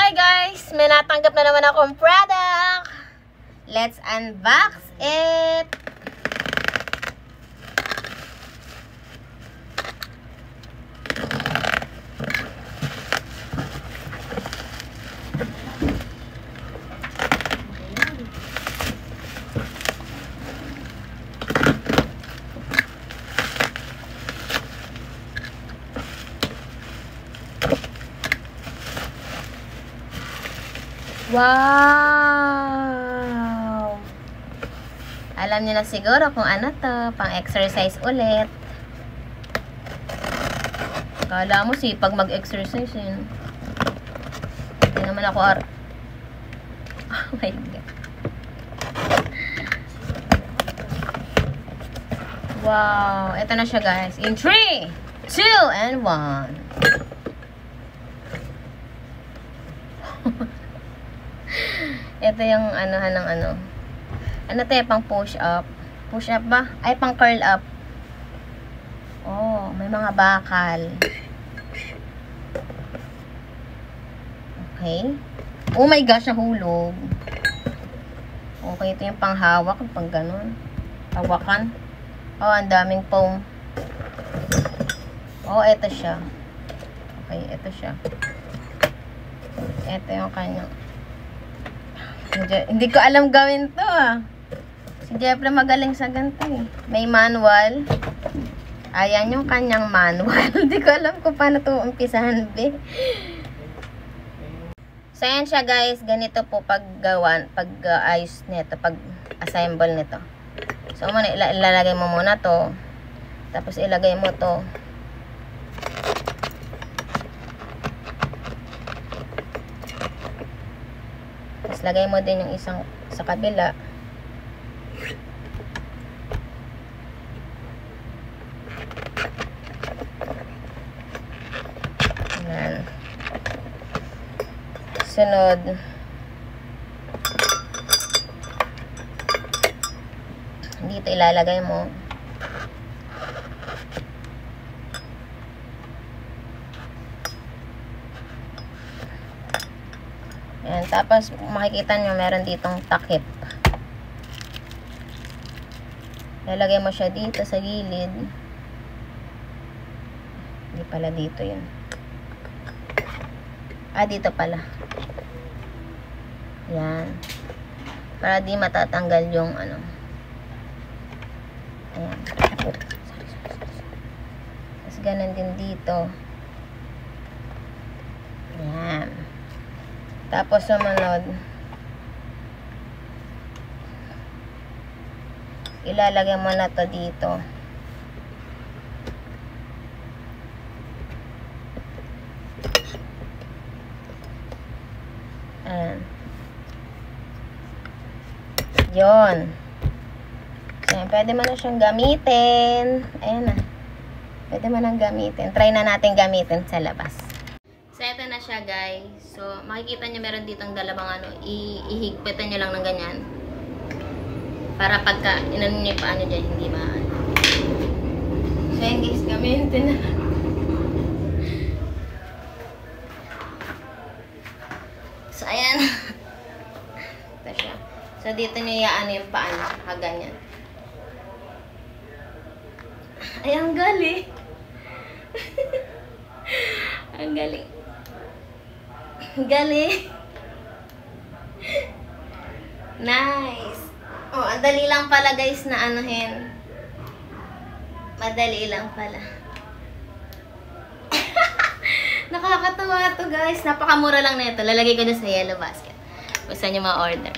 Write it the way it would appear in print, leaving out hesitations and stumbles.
Hi guys! May natanggap na naman akong product. Let's unbox it. Wow! Alam niyo na siguro kung ano to, pang exercise ulit. Kala mo sipag mag-exercise yun. Hindi naman ako oh my God. Wow! Ito na siya guys. In 3, 2, and 1. Ito yung anuhan ng ano. Ano to pang push up? Push up ba? Ay, pang curl up. Oh, may mga bakal. Okay. Oh my gosh, nahulog. Okay, ito yung panghawak. Pang ganun. Hawakan. Oh, ang daming foam. Oh, ito siya. Okay, ito siya. Ito yung kanyang. Hindi ko alam gawin to ah. Si Jeffrey magaling sa ganito eh. May manual. Ayan yung kanyang manual. Hindi ko alam kung paano to umpisahan be. So ayan siya guys. Ganito po paggawan, pag-ayos nito, pag-assemble nito. So muna ilalagay mo muna to. Tapos ilagay mo to. Tapos lagay mo din yung isang sa kabila. Ayan. Sunod. Dito ilalagay mo. Ayan, tapos makikita nyo meron ditong takip. Lalagay mo siya dito sa gilid. Hindi pala dito yun. Ah, dito pala. Ayan. Para di matatanggal yung ano. Ayan. Tapos ganun din dito. Ayan. Tapos sumunod, ilalagay mo na to dito. Ayan. Yun. So, pwede mo na siyang gamitin. Ayan na. Pwede mo nang gamitin. Try na natin gamitin sa labas. So, ito na siya, guys. So, makikita nyo meron ditong dalawang ano, ihigpitan nyo lang ng ganyan. Para pagka, inano nyo yung paano dyan, hindi maano. So, yun guys, gamitin na. So, ayan. Ito siya. So, dito nyo iaano yung paano, ganyan. Ay, ang galing. Ang galing. Galing. Nice. Oh, ang dali lang pala guys na anuhin. Madali lang pala. Nakakatawa to guys. Napakamura lang nito. Lalagay ko na sa yellow basket. Gusto nyo ma-order.